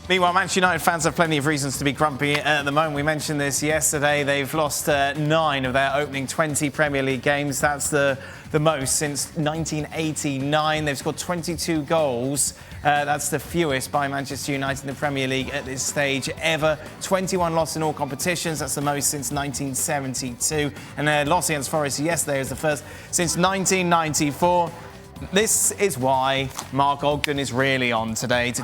Meanwhile, Manchester United fans have plenty of reasons to be grumpy at the moment. We mentioned this yesterday. They've lost 9 of their opening 20 Premier League games. That's the most since 1989. They've scored 22 goals. That's the fewest by Manchester United in the Premier League at this stage ever. 21 losses in all competitions. That's the most since 1972. And their loss against Forest yesterday is the first since 1994. This is why Mark Ogden is really on today, to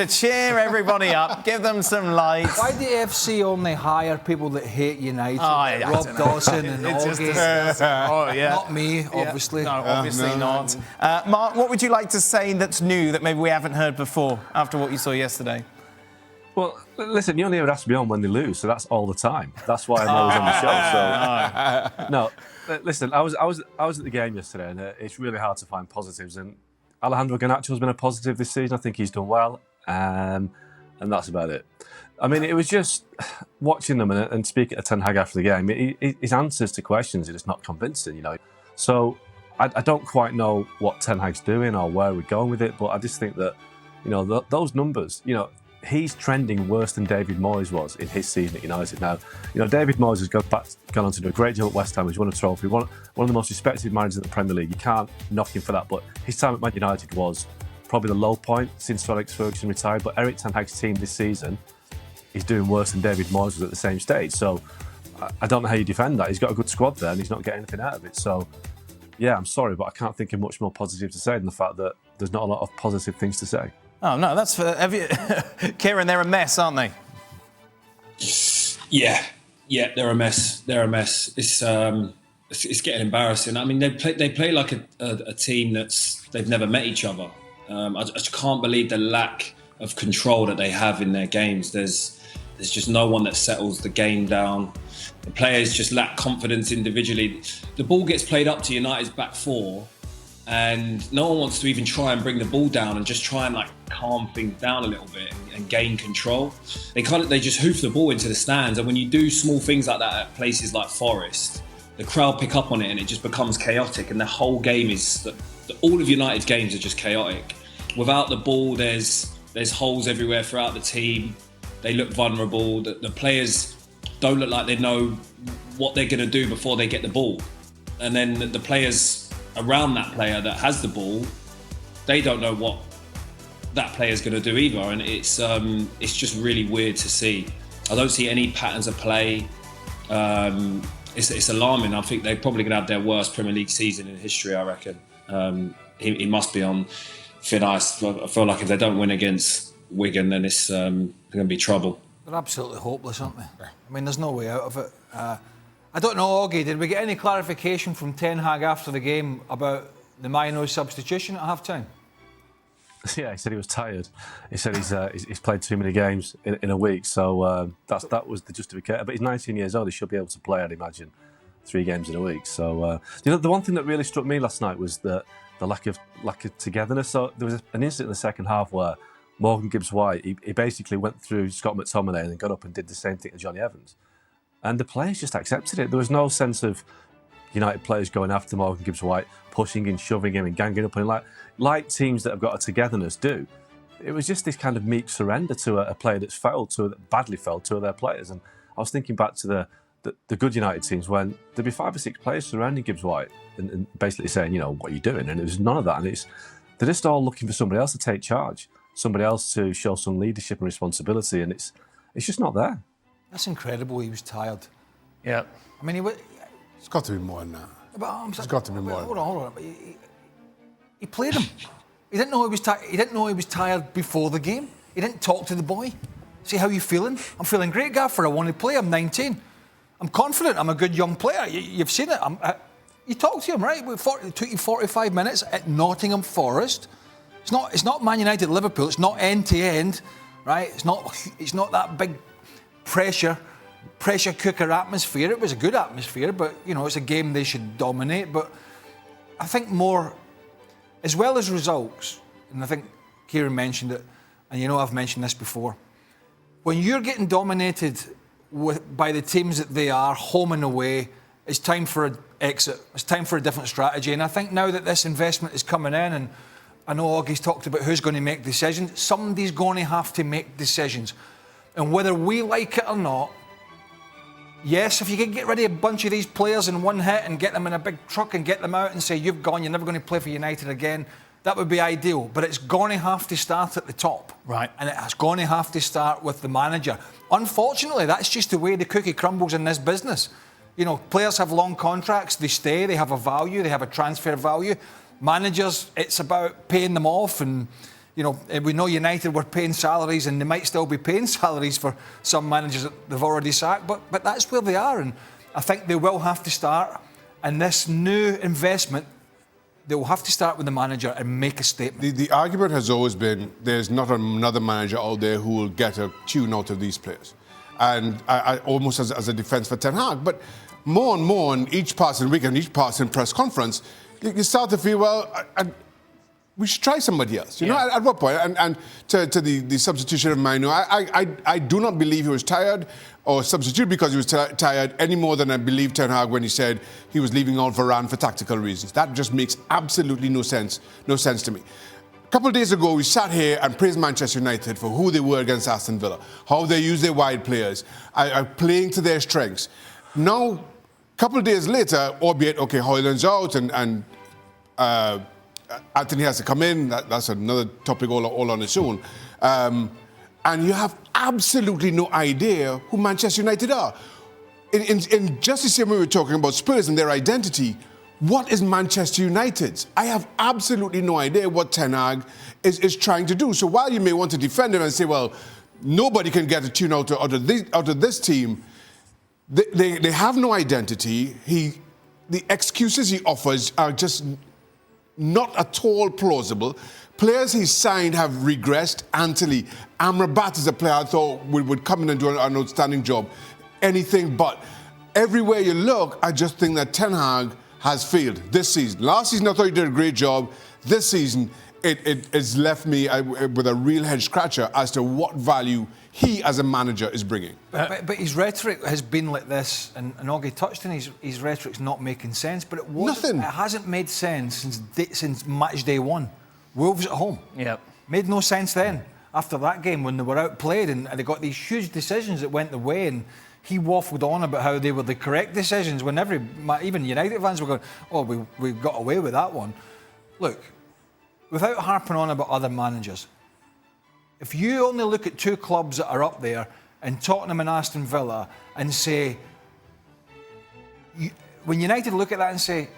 cheer everybody up, give them some light. Why do FC only hire people that hate United? Rob Dawson and Ogden. Not me, obviously. No, obviously not. Mark, what would you like to say that's new that maybe we haven't heard before after what you saw yesterday? Well, listen, you only ever have to be on when they lose, so that's all the time. That's why I'm always on the show. So, no, listen, I was at the game yesterday, and it's really hard to find positives. And Alejandro Garnacho's been a positive this season. I think he's done well, and that's about it. I mean, it was just watching them and speaking to Ten Hag after the game. His answers to questions are just not convincing, you know. So I don't quite know what Ten Hag's doing or where we're going with it, but I just think that, you know, those numbers, you know. He's trending worse than David Moyes was in his season at United. Now, you know, David Moyes has gone on to do a great job at West Ham. He's won a trophy, one of the most respected managers in the Premier League. You can't knock him for that. But his time at Man United was probably the low point since Alex Ferguson retired. But Erik Ten Hag's team this season is doing worse than David Moyes was at the same stage. So I don't know how you defend that. He's got a good squad there and he's not getting anything out of it. So, yeah, I'm sorry, but I can't think of much more positive to say than the fact that there's not a lot of positive things to say. Oh, no, that's for... Kieran, they're a mess, aren't they? Yeah, they're a mess. It's getting embarrassing. I mean, they play like a team they've never met each other. I just can't believe the lack of control that they have in their games. There's just no one that settles the game down. The players just lack confidence individually. The ball gets played up to United's back four, and no one wants to even try and bring the ball down and just try and like calm things down a little bit and gain control. They just hoof the ball into the stands, and when you do small things like that at places like Forest, the crowd pick up on it and it just becomes chaotic, and the whole game is all of United's games are just chaotic. Without the ball, there's holes everywhere throughout the team. They look vulnerable. The players don't look like they know what they're going to do before they get the ball, and then the players around that player that has the ball, they don't know what that player's going to do either, and it's just really weird to see. I don't see any patterns of play. It's alarming. I think they're probably going to have their worst Premier League season in history, I reckon. He must be on thin ice. I feel like if they don't win against Wigan, then it's going to be trouble. They're absolutely hopeless, aren't they? I mean, there's no way out of it. I don't know, Augie, did we get any clarification from Ten Hag after the game about the Maino's substitution at half-time? Yeah, he said he was tired. He said he's played too many games in a week, so that was the justification. But he's 19 years old; he should be able to play, I'd imagine, 3 games in a week. So, you know, the one thing that really struck me last night was the lack of togetherness. So there was an incident in the second half where Morgan Gibbs-White he basically went through Scott McTominay and then got up and did the same thing to Johnny Evans, and the players just accepted it. There was no sense of United players going after Morgan Gibbs-White, pushing and shoving him and ganging up on him like teams that have got a togetherness do. It was just this kind of meek surrender to a player that's badly failed two of their players. And I was thinking back to the good United teams when there'd be 5 or 6 players surrounding Gibbs-White and basically saying, you know, what are you doing? And it was none of that. And they're just all looking for somebody else to take charge, somebody else to show some leadership and responsibility, and it's just not there. That's incredible. He was tired. Yeah. I mean, It's got to be more than that. It's got to be more. Hold on. He played him. He didn't know he was tired. He didn't know he was tired before the game. He didn't talk to the boy. See, how you feeling? I'm feeling great, Gaffer. I want to play. I'm 19. I'm confident. I'm a good young player. You've seen it. You talked to him, right? It took you 45 minutes at Nottingham Forest. It's not Man United, Liverpool. It's not end to end, right? It's not that big pressure cooker atmosphere. It was a good atmosphere, but you know, it's a game they should dominate. But I think more, as well as results, and I think Kieran mentioned it, and you know I've mentioned this before, when you're getting dominated by the teams that they are, home and away, it's time for an exit. It's time for a different strategy. And I think now that this investment is coming in, and I know Augie's talked about who's going to make decisions. Somebody's going to have to make decisions. And whether we like it or not, yes, if you can get rid of a bunch of these players in one hit and get them in a big truck and get them out and say, you've gone, you're never going to play for United again, that would be ideal. But it's going to have to start at the top. Right. And it's going to have to start with the manager. Unfortunately, that's just the way the cookie crumbles in this business. You know, players have long contracts, they stay, they have a value, they have a transfer value. Managers, it's about paying them off, and you know, we know United were paying salaries, and they might still be paying salaries for some managers that they've already sacked, but that's where they are, and I think they will have to start. And this new investment, they will have to start with the manager and make a statement. The argument has always been there's not another manager out there who will get a tune out of these players, and I almost as a defence for Ten Hag, but more and more in each passing week and each passing press conference, you start to feel, well, we should try somebody else. You know, at what point? And to the substitution of Manu, I do not believe he was tired or substituted because he was tired any more than I believe Ten Hag when he said he was leaving out Varane for tactical reasons. That just makes absolutely no sense to me. A couple of days ago, we sat here and praised Manchester United for who they were against Aston Villa, how they use their wide players, are playing to their strengths. Now, a couple of days later, albeit, okay, Højlund's out and Antony has to come in. That's another topic all on its own. And you have absolutely no idea who Manchester United are. In just the same way we were talking about Spurs and their identity, what is Manchester United's? I have absolutely no idea what Ten Hag is trying to do. So while you may want to defend him and say, well, nobody can get a tune out of this team, they have no identity. The excuses he offers are just not at all plausible. Players he's signed have regressed. Antony, Amrabat is a player I thought would come in and do an outstanding job. Anything but. Everywhere you look, I just think that Ten Hag has failed this season. Last season, I thought he did a great job. This season, it has left me with a real head scratcher as to what value he, as a manager, is bringing. But his rhetoric has been like this, and Augie touched on his rhetoric's not making sense, but it hasn't made sense since match day one. Wolves at home. Yep. Made no sense then. After that game, when they were outplayed and they got these huge decisions that went the way, and he waffled on about how they were the correct decisions when even United fans were going, oh, we got away with that one. Look, without harping on about other managers, if you only look at two clubs that are up there, and Tottenham and Aston Villa, and say, when United look at that and say,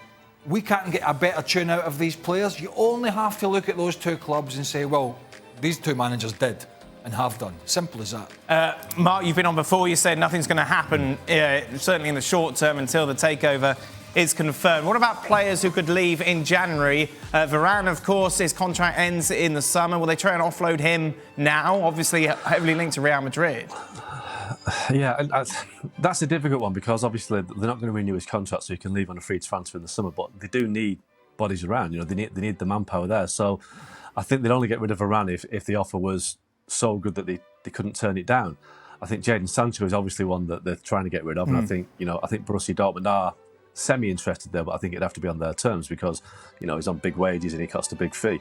we can't get a better tune out of these players, you only have to look at those two clubs and say, well, these two managers did and have done. Simple as that. Mark, you've been on before. You said nothing's going to happen, certainly in the short term, until the takeover is confirmed. What about players who could leave in January? Varane, of course, his contract ends in the summer. Will they try and offload him now? Obviously, heavily linked to Real Madrid. Yeah, and that's a difficult one because obviously they're not going to renew his contract, so he can leave on a free transfer in the summer. But they do need bodies around. You know, they need the manpower there. So I think they'd only get rid of Varane if the offer was so good that they couldn't turn it down. I think Jadon Sancho is obviously one that they're trying to get rid of, and I think Borussia Dortmund are semi-interested there, but I think it'd have to be on their terms because he's on big wages and he costs a big fee.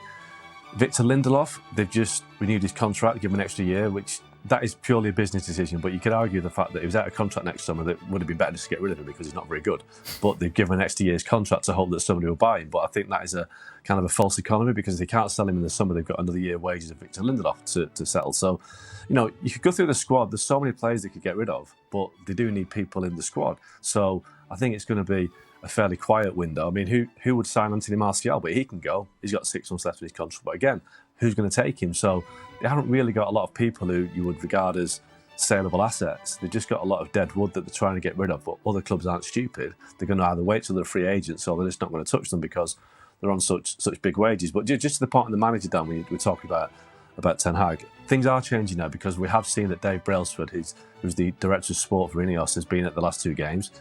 Victor Lindelof, they've just renewed his contract, given him an extra year, which that is purely a business decision. But you could argue the fact that if he was out of contract next summer, that would have been better just to get rid of him because he's not very good. But they've given an extra year's contract to hope that somebody will buy him. But I think that is a kind of a false economy because if they can't sell him in the summer, they've got another year wages of Victor Lindelof to settle. So, you could go through the squad. There's so many players they could get rid of, but they do need people in the squad. So I think it's going to be a fairly quiet window. I mean, who would sign Anthony Martial? But he can go. He's got 6 months left of his contract. But again, who's going to take him? So they haven't really got a lot of people who you would regard as saleable assets. They've just got a lot of dead wood that they're trying to get rid of. But other clubs aren't stupid. They're going to either wait till they're free agents or they're just not going to touch them because they're on such big wages. But just to the point of the manager, Dan, we're talking about Ten Hag, things are changing now because we have seen that Dave Brailsford, who's the director of sport for Ineos, has been at the last 2 games.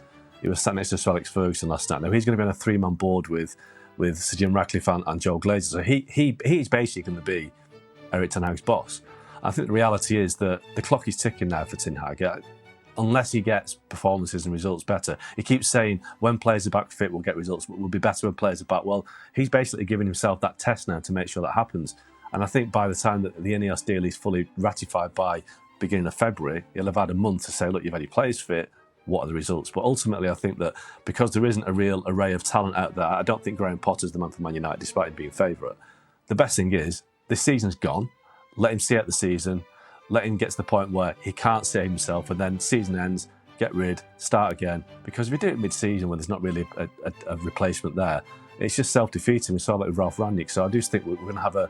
He was sat next to Sir Alex Ferguson last night. Now he's going to be on a 3-man board with Sir Jim Ratcliffe and Joe Glazer. So he's basically going to be Erik Ten Hag's boss. I think the reality is that the clock is ticking now for Ten Hag. unless he gets performances and results better. He keeps saying when players are back fit, we'll get results, but we'll be better when players are back. Well, he's basically giving himself that test now to make sure that happens. And I think by the time that the Ineos deal is fully ratified by beginning of February, he'll have had a month to say, look, you've had your players fit, what are the results? But ultimately, I think that because there isn't a real array of talent out there, I don't think Graham Potter's the man for Man United, despite him being favourite. The best thing is, this season's gone. Let him see out the season. Let him get to the point where he can't save himself, and then season ends, get rid, start again. Because if you do it mid-season when there's not really a replacement there, it's just self-defeating. We saw that with Ralph Rangnick. So I do think we're going to have a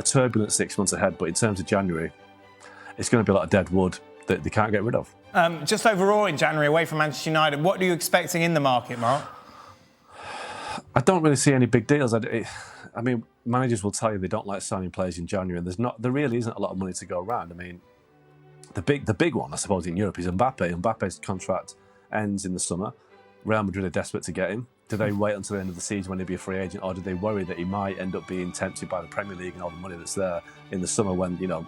turbulent 6 months ahead. But in terms of January, it's going to be a lot of dead wood that they can't get rid of. Just overall in January, away from Manchester United, what are you expecting in the market, Mark? I don't really see any big deals. I mean, managers will tell you they don't like signing players in January, and there really isn't a lot of money to go around. I mean, the big one, I suppose, in Europe is Mbappe. Mbappe's contract ends in the summer. Real Madrid are desperate to get him. Do they wait until the end of the season when he'll be a free agent, or do they worry that he might end up being tempted by the Premier League and all the money that's there in the summer when, you know,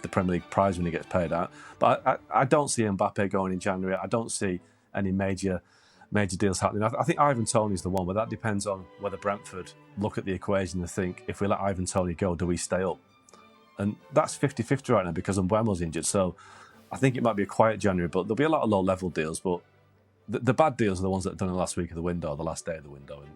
the Premier League prize money gets paid out? But I don't see Mbappe going in January. I don't see any major deals happening. I think Ivan Toney's the one, but that depends on whether Brentford look at the equation and think, if we let Ivan Toney go, do we stay up? And that's 50-50 right now because Mbeumo's injured. So I think it might be a quiet January, but there'll be a lot of low-level deals. But the bad deals are the ones that are done in the last week of the window, the last day of the window. And